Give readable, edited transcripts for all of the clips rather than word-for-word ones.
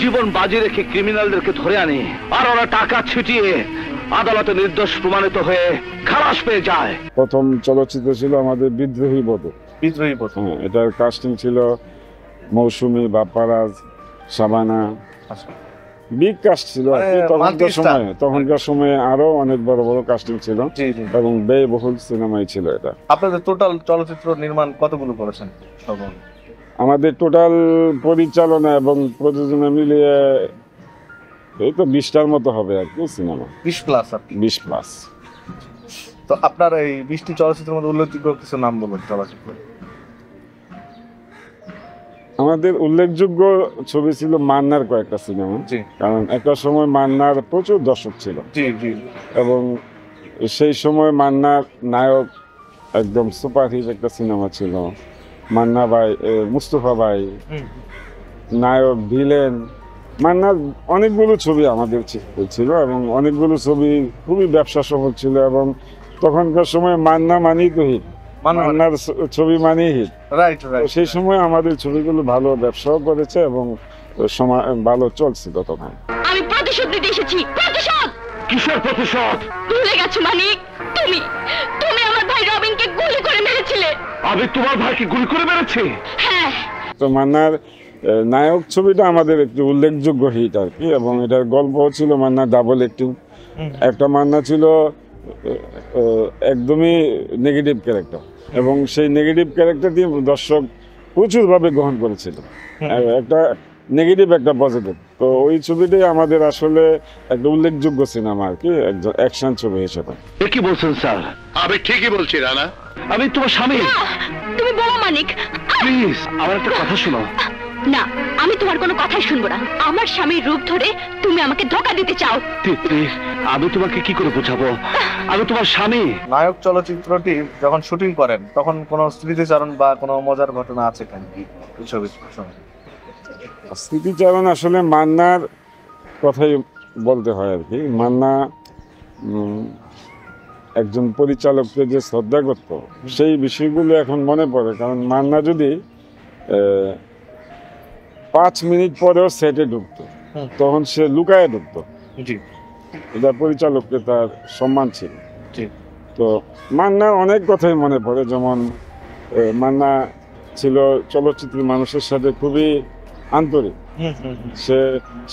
জীবন বাজি রেখে ক্রিমিনালদেরকে ধরে আনি, আর ওরা টাকা ছিটিয়ে আদালতে নির্দোষ প্রমাণিত হয়ে খালাস পেয়ে যায়। প্রথম চলচ্চিত্র ছিল আমাদের বিদ্রোহী বধূ। বিদ্রোহী প্রথম। এটার কাস্টিং ছিল মৌসুমী, বাপ্পারাজ, শাবানা। বিগ কাস্ট ছিল তখনকার সময়ে আরো অনেক বড় বড় কাস্টিং ছিল এবং ব্যয়বহুল সিনেমাই ছিল এটা। আপনাদের টোটাল চলচ্চিত্র নির্মাণ কতগুলো করেছেন? আমাদের টোটাল পরিচালনা এবং প্রযোজনা মিলিয়ে এই তো 20টার মতো হবে আর কি সিনেমা। 20+। তো আপনার এই 20টি চলচ্চিত্রের মধ্যে উল্লেখযোগ্য কিছু নাম বলুন চলচ্চিত্র। আমাদের উল্লেখযোগ্য ছবি ছিল মান্নার কয়েকটা সিনেমা, কারণ একটা সময় মান্নার প্রচুর দর্শক ছিল এবং সেই সময় মান্নার নায়ক একদম সুপারহিট একটা সিনেমা ছিল। মান্না ভাই, মুস্তফা ভাই নায়ক, ভিলেন। মান্নার অনেকগুলো ছবি আমাদের ছিল এবং অনেকগুলো ছবি খুবই ব্যবসা সফল ছিল এবং তখনকার সময় মান্না মানেই তো হিট, মান্নার ছবি মানেই হিট। সেই সময় আমাদের ছবিগুলো ভালো ব্যবসাও করেছে এবং ভালো চলছিল তখন। আমি প্রতিশোধ নিতে এসেছি। প্রতিশোধ? কিসের প্রতিশোধ? ভুলে গেছো মানিক? তুমি আমার ভাই রবিনকে গুলি করে মেরেছিলে। আমি তোমার ভাইকে গুলি করে মেরেছি? হ্যাঁ। তো মান্নার নায়ক ছবিটা আমাদের একটি উল্লেখযোগ্য হিট আর কি, এবং এটার গল্প ছিল মান্না ডাবল অ্যাক্টিং। একটা মান্না ছিল একদমই নেগেটিভ ক্যারেক্টার এবং সেই নেগেটিভ ক্যারেক্টারটি দর্শক প্রচুরভাবে গ্রহণ করেছিল, একটা নেগেটিভ একটা পজিটিভ। তো ওই ছবিটাই আমাদের আসলে একটা উল্লেখযোগ্য সিনেমা আর কি, একজন অ্যাকশন ছবি হিসেবে। কি বলছেন স্যার? আমি ঠিকই বলছি রানা। আমি তোমার স্বামী। তুমি বলো মানিক। প্লিজ আমার একটা কথা শোনো। না, আমি তোমার কোনো কথাই শুনবো না। আমার স্বামীর রূপ ধরে তুমি আমাকে ধোঁকা দিতে চাও। আমি তোমাকে কি করে বোঝাবো আমি তোমার স্বামী? নায়ক চলচ্চিত্রটি যখন শুটিং করেন তখন কোনো স্মৃতিচারণ বা কোনো মজার ঘটনা আছে কেন কি ছবি? স্মৃতিচারণ আসলে মান্নার কথাই বলতে হয় আর কি। মান্না একজন পরিচালককে যে শ্রদ্ধা করত সেই বিষয়গুলো এখন মনে পড়ে, কারণ মান্না যদি 5 মিনিট পরেও সেটে ঢুকতো তখন সে লুকায় ঢুকতো। এটা পরিচালককে তার সম্মান ছিল। তো মান্নার অনেক কথাই মনে পড়ে, যেমন মান্না ছিল চলচ্চিত্রের মানুষের সাথে খুবই আন্তরিক।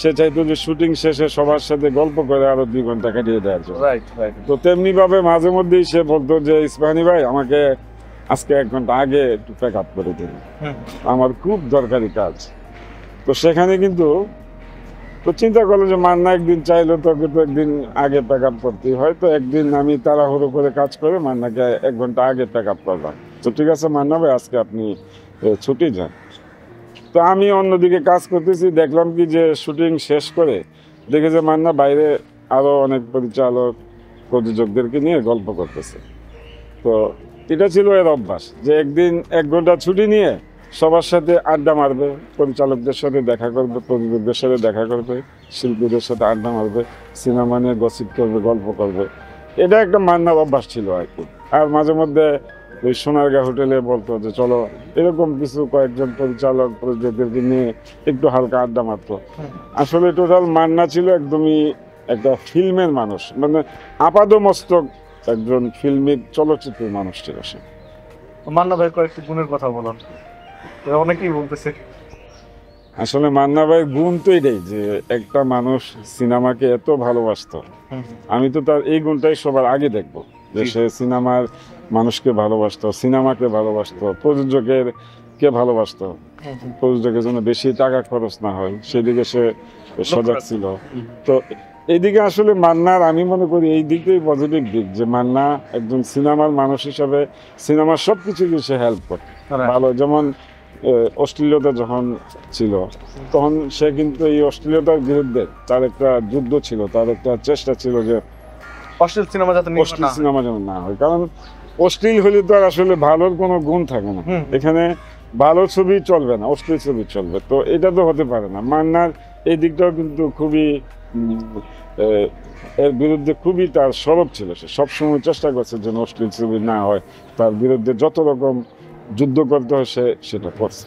সে চাইতো যে শুটিং শেষে সবার সাথে গল্প করে আরো 2 ঘন্টা কাটিয়ে দেওয়ার জন্য। তো তেমনি ভাবে মাঝে মধ্যেই সে বলতো যে ইসমানী ভাই আমাকে আজকে 1 ঘন্টা আগে একটু প্যাক আপ করে দিন, আমার খুব দরকারি কাজ। তো সেখানে কিন্তু তো চিন্তা করলো যে মান্না একদিন চাইলো তোকে তো একদিন আগে প্যাক আপ করতে, হয়তো একদিন আমি তাড়াহুড়ো করে কাজ করে মান্নাকে 1 ঘন্টা আগে প্যাক আপ করলাম। তো ঠিক আছে মান্না ভাই আজকে আপনি ছুটি যান। তো আমি অন্যদিকে কাজ করতেছি, দেখলাম কি যে শুটিং শেষ করে দেখে যে মান্না বাইরে আরো অনেক পরিচালক প্রযোজকদেরকে নিয়ে গল্প করতেছে। তো এটা ছিল এর অভ্যাস যে একদিন 1 ঘন্টা ছুটি নিয়ে সবার সাথে আড্ডা মারবে, পরিচালকদের সাথে দেখা করবে, প্রযোজকদের সাথে দেখা করবে, শিল্পীদের সাথে আড্ডা মারবে, সিনেমা নিয়ে গসিপ করবে, গল্প করবে। এটা একটা মান্নার অভ্যাস ছিল আর কি। আর মাঝে মধ্যে ওই সোনারগাঁ হোটেলে বলতো যে চলো এরকম কিছু কয়েকজন পরিচালক প্রযোজকদেরকে নিয়ে একটু হালকা আড্ডা মারতো। আসলে টোটাল মান্না ছিল একদমই একটা ফিল্মের মানুষ, মানে আপাদমস্তক একজন ফিল্মিক চলচ্চিত্রের মানুষ ছিল সে। মান্না ভাইয়ের কয়েকটি গুণের কথা বলুন, অনেকেই বলতেছে। আসলে মান্না ভাইয়ের গুণ তো এটাই যে একটা মানুষ সিনেমাকে এত ভালোবাসতো। আমি তো তার এই গুণটাই সবার আগে দেখবো যে সে সিনেমার মানুষকে ভালোবাসতো, সিনেমাকে ভালোবাসতো, প্রযোজকের কে ভালোবাসতো, প্রযোজকের জন্য বেশি টাকা খরচ না হয় সেদিকে সে সজাগ ছিল। তো এইদিকে আসলে মান্নার আমি মনে করি এই দিকটাই পজিটিভ দিক যে মান্না একজন সিনেমার মানুষ হিসাবে সিনেমার সবকিছুকে সে হেল্প করত ভালো। যেমন অশ্লীলতা যখন ছিল তখন সে কিন্তু এই অশ্লীলতার বিরুদ্ধে তার একটা যুদ্ধ ছিল, তার একটা চেষ্টা ছিল যে অশ্লীল সিনেমা যেন না হয়, কারণ অশ্লীল হলে তো আর আসলে ভালোর কোনো গুণ থাকে না। এখানে ভালো ছবি চলবে না, অশ্লীল ছবি চলবে, তো এটা তো হতে পারে না। মান্নার এই দিকটাও কিন্তু খুবই এর বিরুদ্ধে খুবই তার সরব ছিল, সে সবসময় চেষ্টা করছে যেন অশ্লীল ছবি না হয়, তার বিরুদ্ধে যত রকম যুদ্ধ করতে হয় সে সেটা করছে।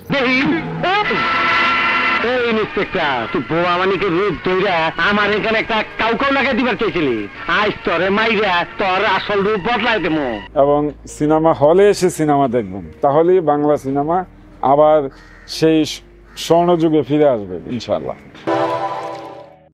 ইন্সপেক্টর, তুই বোমা মানিকের রূপ ধইরা আমার এখানে একটা কাউকাউ লাগা দিবার চাইছিলি। আজ তোরে মাইরা তোর আসল রূপ বদলাই দেবো। এবং সিনেমা হলে এসে সিনেমা দেখবেন, তাহলেই বাংলা সিনেমা আবার সেই স্বর্ণযুগে ফিরে আসবে ইনশাআল্লাহ।